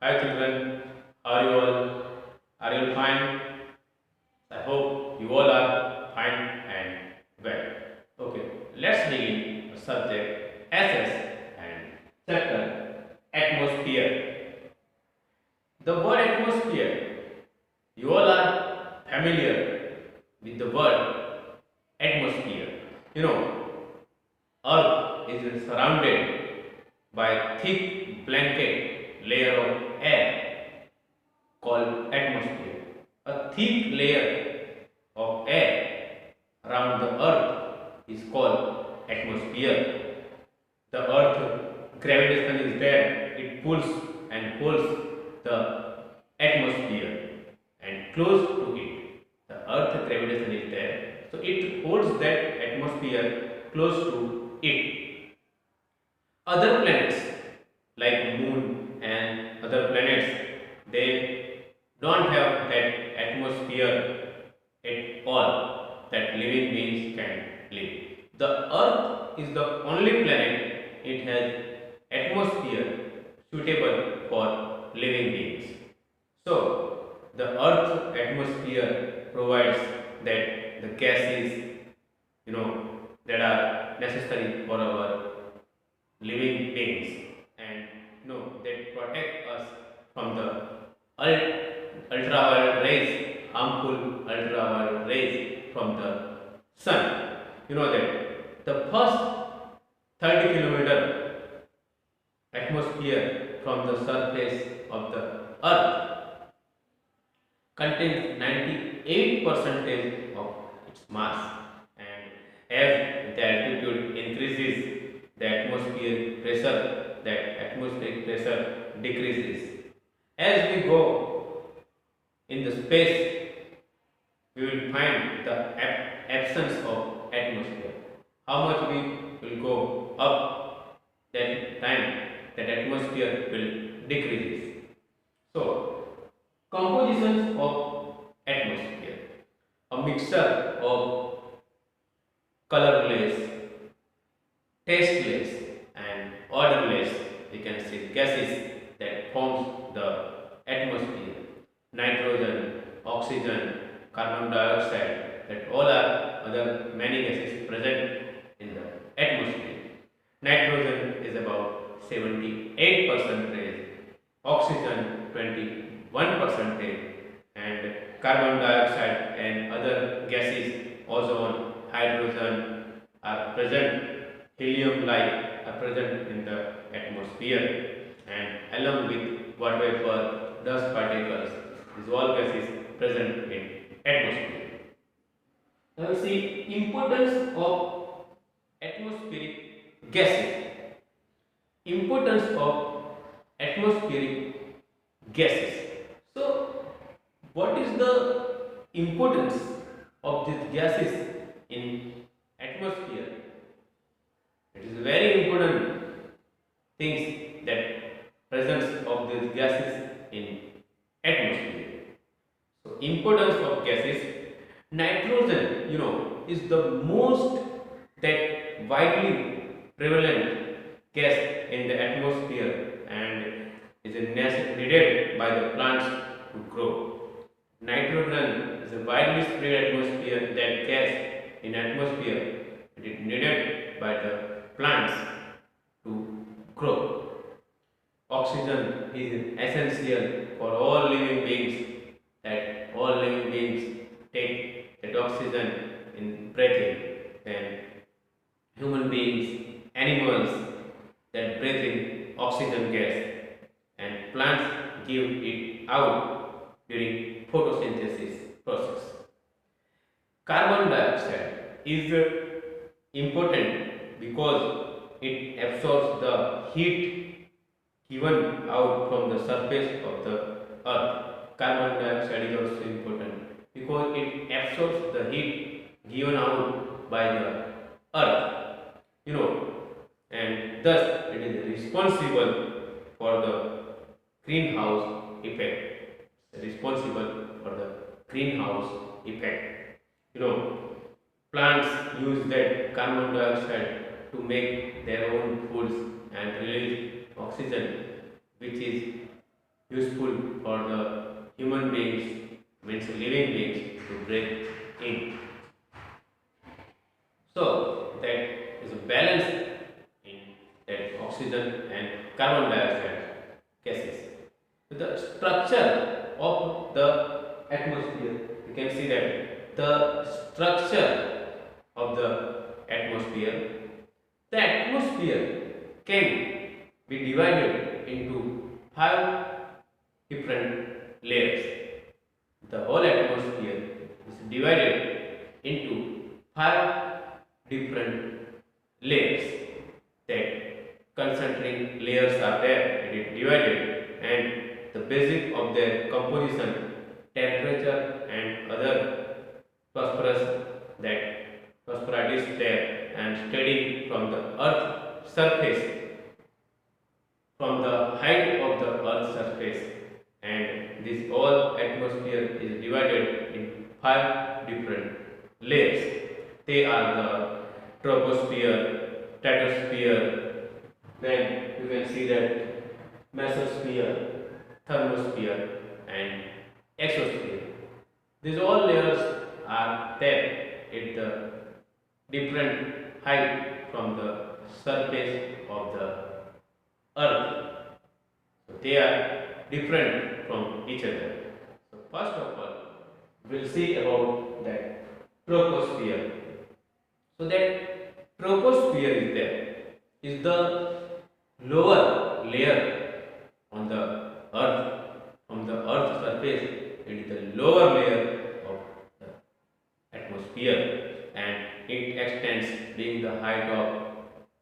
Hi children, how are you all? Are you all fine? I hope you all are fine and well. Okay, let's begin the subject SS and chapter atmosphere. The word atmosphere, you all are familiar with the word atmosphere. You know, Earth is surrounded by thick blanket layer of air called atmosphere. A thick layer of air around the earth is called atmosphere. The earth gravitation is there, it pulls and holds the atmosphere, and close to it the earth gravitation is there, so it holds that atmosphere close to it. Other planets like moon and other planets, they don't have that atmosphere at all that living beings can live. The earth is the only planet it has atmosphere suitable for living beings. So the earth's atmosphere provides that the gases, you know, that are necessary for our living beings, and that protect us from the ultraviolet rays, harmful ultraviolet rays from the sun. You know that the first 30 kilometer atmosphere from the surface of the earth contains 98 percentage of its mass, and as the altitude increases, the atmospheric pressure decreases. As we go in the space, we will find the absence of atmosphere. How much we will go up, that time that atmosphere will decreases. So, compositions of atmosphere: a mixture of colorless, tasteless, and odorless, we can see gases that forms the atmosphere: nitrogen, oxygen, carbon dioxide, that all are other many gases present in the atmosphere. Nitrogen is about 78 percentage, oxygen 21 percentage, and carbon dioxide and other gases, ozone, hydrogen are present, helium like are present in the atmosphere, and along with water vapor, dust particles, these all gases present in atmosphere. Now we see importance of atmospheric gases. Importance of atmospheric gases. So, what is the importance of these gases in atmosphere? It is very important things that presence of these gases in atmosphere. So, importance of gases. Nitrogen, is the most that widely prevalent gas in the atmosphere and is needed by the plants to grow. Nitrogen is a widely spread atmosphere that gas in atmosphere. It is needed by the plants to grow. Oxygen is essential for all living beings, that all living beings take that oxygen in breathing, and human beings, animals that breathe in oxygen gas, and plants give it out during photosynthesis process. Carbon dioxide is important because it absorbs the heat given out from the surface of the earth. Carbon dioxide is also important because it absorbs the heat given out by the earth, you know, and thus it is responsible for the greenhouse effect. Responsible for the greenhouse effect. Plants use that carbon dioxide to make their own foods and release oxygen, which is useful for the human beings, means living beings, to breathe in. So that is a balance in that oxygen and carbon dioxide gases. So the structure of the atmosphere, you can see that the structure of the atmosphere, the atmosphere can be divided into five different layers. The whole atmosphere is divided into five different layers. That concentric layers are there, it is divided, and the basic of their composition, temperature and other phosphorus, that phosphorus is there and studying from the earth surface, from the height of the earth's surface, and this whole atmosphere is divided in five different layers. They are the troposphere, stratosphere, then you can see that mesosphere, thermosphere and exosphere. These all layers are there at the different height from the surface of the earth. So they are different from each other. So first of all, we'll see about that troposphere. So that troposphere is there, is the lower layer on the earth, from the earth's surface. It is the lower layer of the atmosphere, and it extends being the height of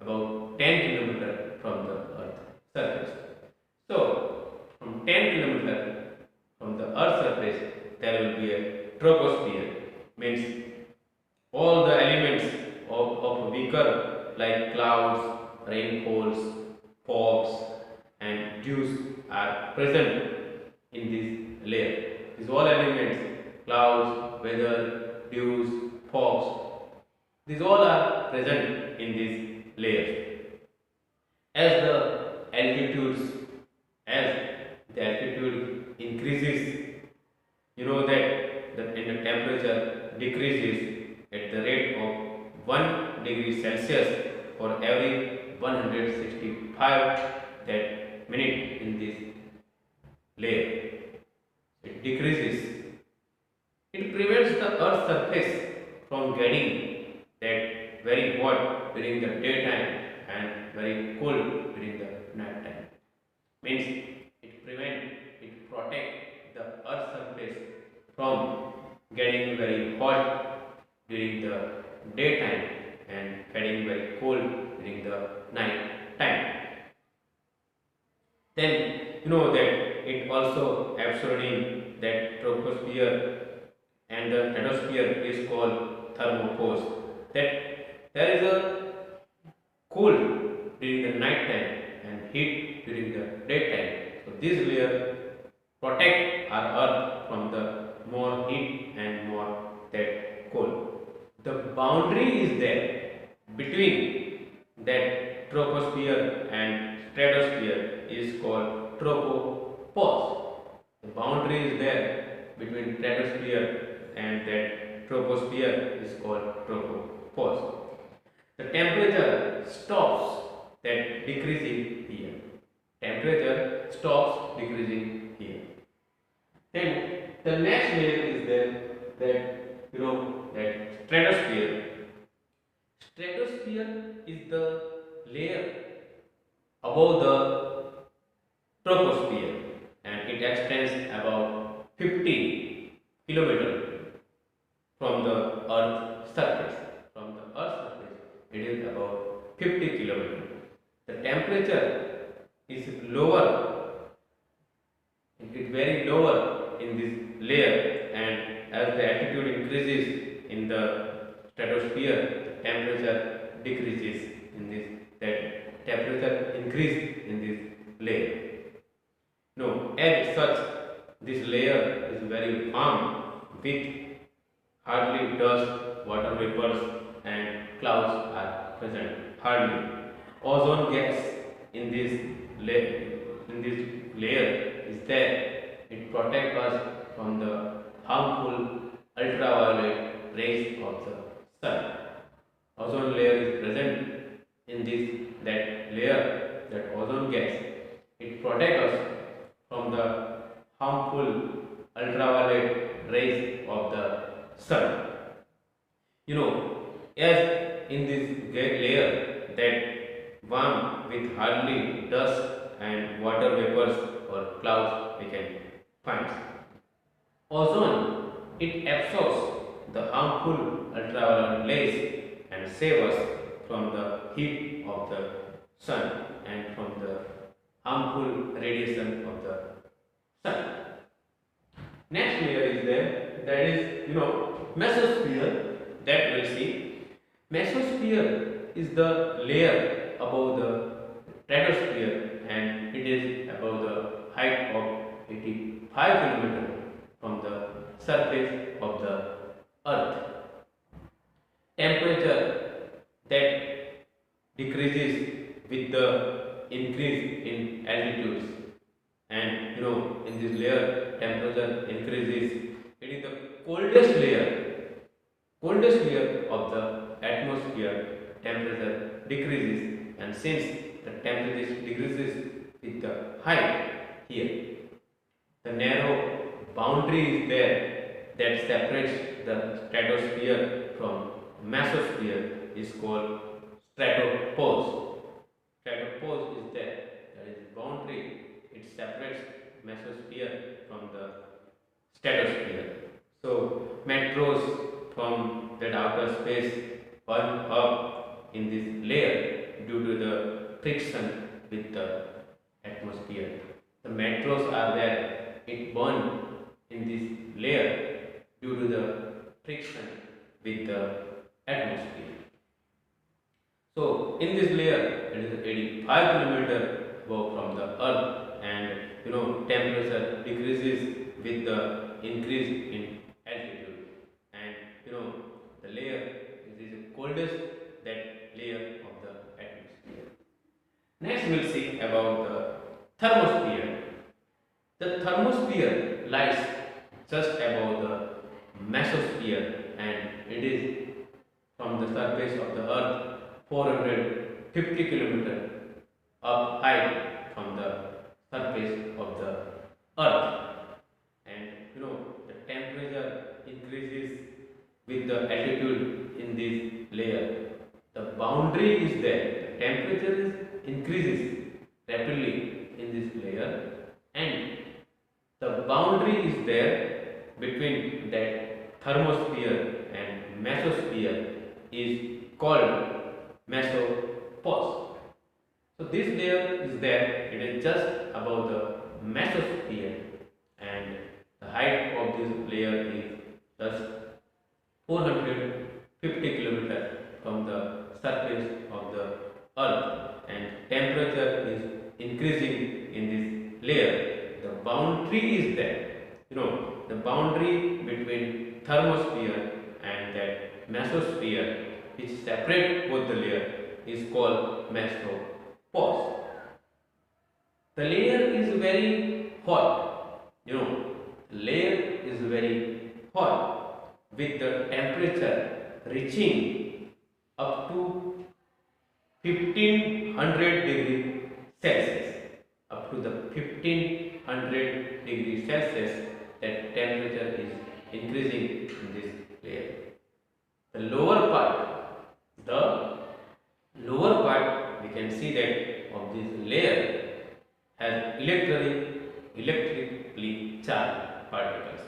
about 10 km from the earth surface. So from 10 km from the earth surface there will be a troposphere, means all the elements of a vehicle like clouds, rainfalls, fogs and dews are present in this layer. These all elements, clouds, weather, dews, fogs, these all are present in these layers. As the altitudes, as the altitude increases, you know that the temperature decreases at the rate of 1 degree Celsius for every 165 that minute in this layer. It decreases. It prevents the earth's surface from getting that very hot during the daytime and very cold during the night time. Means it protect the earth's surface from getting very hot during the daytime and getting very cold during the night time. Then you know that it also absorbing that troposphere and the stratosphere is called thermopause. That there is a cold during the night time and heat during the daytime. So this layer protect our earth from the more heat and more that cold. The boundary is there between that troposphere and stratosphere is called tropopause. The boundary is there between stratosphere and that troposphere is called tropopause. The temperature stops that decreasing here. Temperature stops decreasing here. Then the next layer is there, that you know that stratosphere. Stratosphere is the layer above the troposphere and it extends about 50 kilometers from the earth's surface. From the earth's surface it is about 50 kilometers. The temperature is lower, it is very lower in this layer, and as the altitude increases in the stratosphere, the temperature decreases in this, that temperature increase in this layer. No, as such, this layer is very warm with hardly dust, water vapors and clouds are present. Hardly. Ozone gas in this layer is there. It protects us from the harmful ultraviolet rays of the sun. Ozone layer is present in this that layer, that ozone gas. It protects us from the harmful ultraviolet rays of the sun. You know, as in this layer that warm with hardly dust and water vapors or clouds we can find. Ozone, it absorbs the harmful ultraviolet rays and saves us from the heat of the sun and from the harmful radiation of the sun. Next layer is there, that is, mesosphere, that we'll see. Mesosphere is the layer above the stratosphere and it is above the height of 85 km from the surface of the earth. Temperature that decreases with the increase in altitudes, and in this layer temperature increases. It is the coldest layer of the atmosphere. Temperature decreases, and since the temperature decreases with the height here, the narrow boundary is there that separates the stratosphere from mesosphere is called stratopause. Stratopause is there, that is boundary. It separates mesosphere from the stratosphere. So metros from that outer space burn up in this layer due to the friction with the atmosphere. The metros are there. It burn in this layer due to the friction with the atmosphere. So in this layer, it is 85 km above from the earth, and temperature decreases with the increase in altitude, and the layer is the coldest that layer of the atmosphere. Next we'll see about the thermosphere. The thermosphere lies just above the mesosphere, and it is from the surface of the earth 450 km up height from the surface of the earth. And the temperature increases with the altitude in this layer. The boundary is there. The temperature increases rapidly in this layer, and the boundary is there between that thermosphere and mesosphere is called mesopause. So this layer is there, it is just above the mesosphere, and the height of this layer is just 450 km from the surface of the earth, and temperature is increasing in this layer. The boundary is there. The boundary between thermosphere and that mesosphere, which separate both the layer, is called mesopause. The layer is very hot. The layer is very hot with the temperature reaching up to 1500 degree Celsius. Up to the 1500 degree Celsius, that temperature is increasing in this layer. The lower part, we can see that of this layer has electrically charged particles.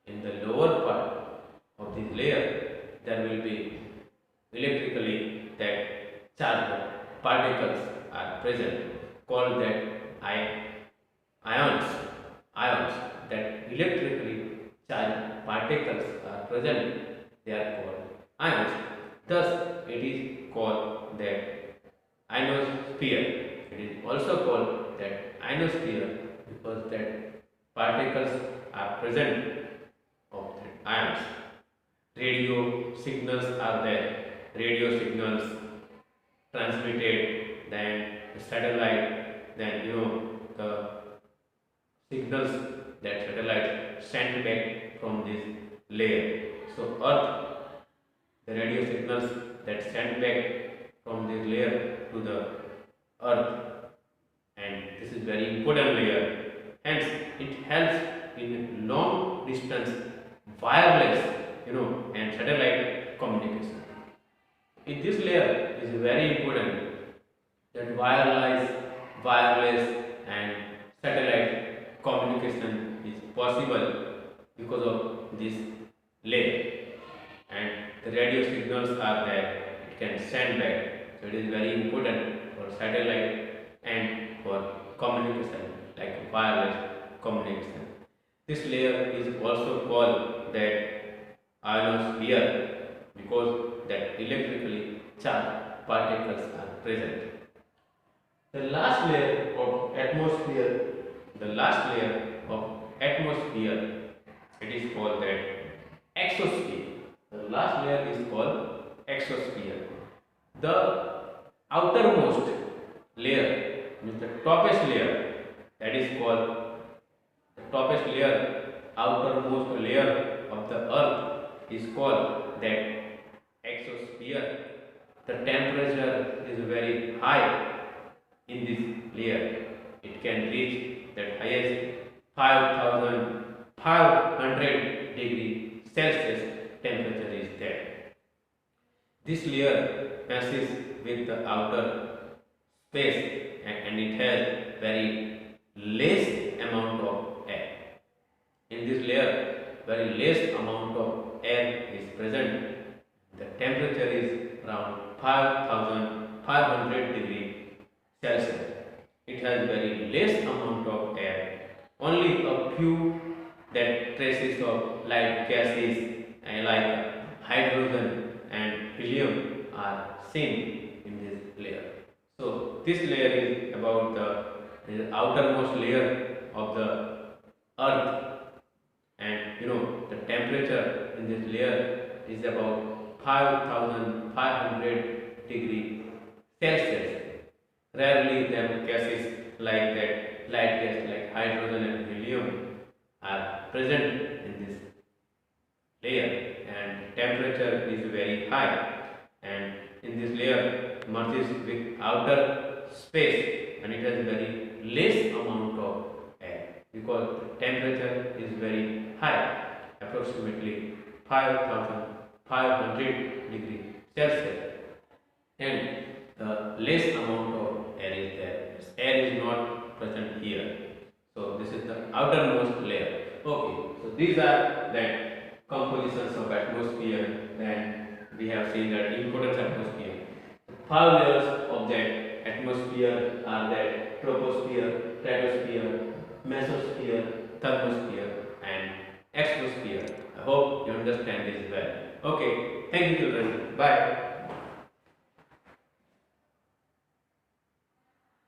In the lower part of this layer, there will be electrically that charged particles are present, called that ions. That electrically charged particles are present, they are called ions. Thus, it is called that ionosphere. It is also called that ionosphere because that particles are present of that ions. Radio signals are there. Radio signals transmitted, then the satellite, then the signals that satellite send back from this layer. So Earth, the radio signals that send back from this layer to the Earth, and this is very important layer. Hence, it helps in long distance wireless, and satellite communication. In this layer is very important that wireless and satellite communication is possible because of this layer, and the radio signals are there, it can send back. So it is very important for satellite and for communication, like wireless communication. This layer is also called that ionosphere because that electrically charged particles are present. The last layer of atmosphere, the last layer of atmosphere, it is called that exosphere. The last layer is called exosphere. The outermost layer, means the toppest layer, that is called the toppest layer, outermost layer of the earth is called that exosphere. The temperature is very high in this layer. It can reach that highest 5500 degree Celsius temperature is there. This layer passes with the outer space, and it has very less amount of air. In this layer, very less amount of air is present. The temperature is around 5500 degree Celsius. It has very less amount of air. Only a few that traces of light gases like hydrogen and helium are seen in this layer. So this layer is about the outermost layer of the earth, and the temperature in this layer is about 5500 degree Celsius. Rarely them gases like that light gas like hydrogen and helium are present in this layer, and temperature is very high, and in this layer merges with outer space, and it has very less amount of air because the temperature is very high, approximately 5500 degree Celsius, and the less amount of air is there. Air is not present here. So this is the outermost layer. Okay, so these are the compositions of atmosphere. Then we have seen that importance of atmosphere. The 5 layers of that atmosphere are that troposphere, stratosphere, mesosphere, thermosphere, and exosphere. I hope you understand this well. Okay, thank you children. Bye.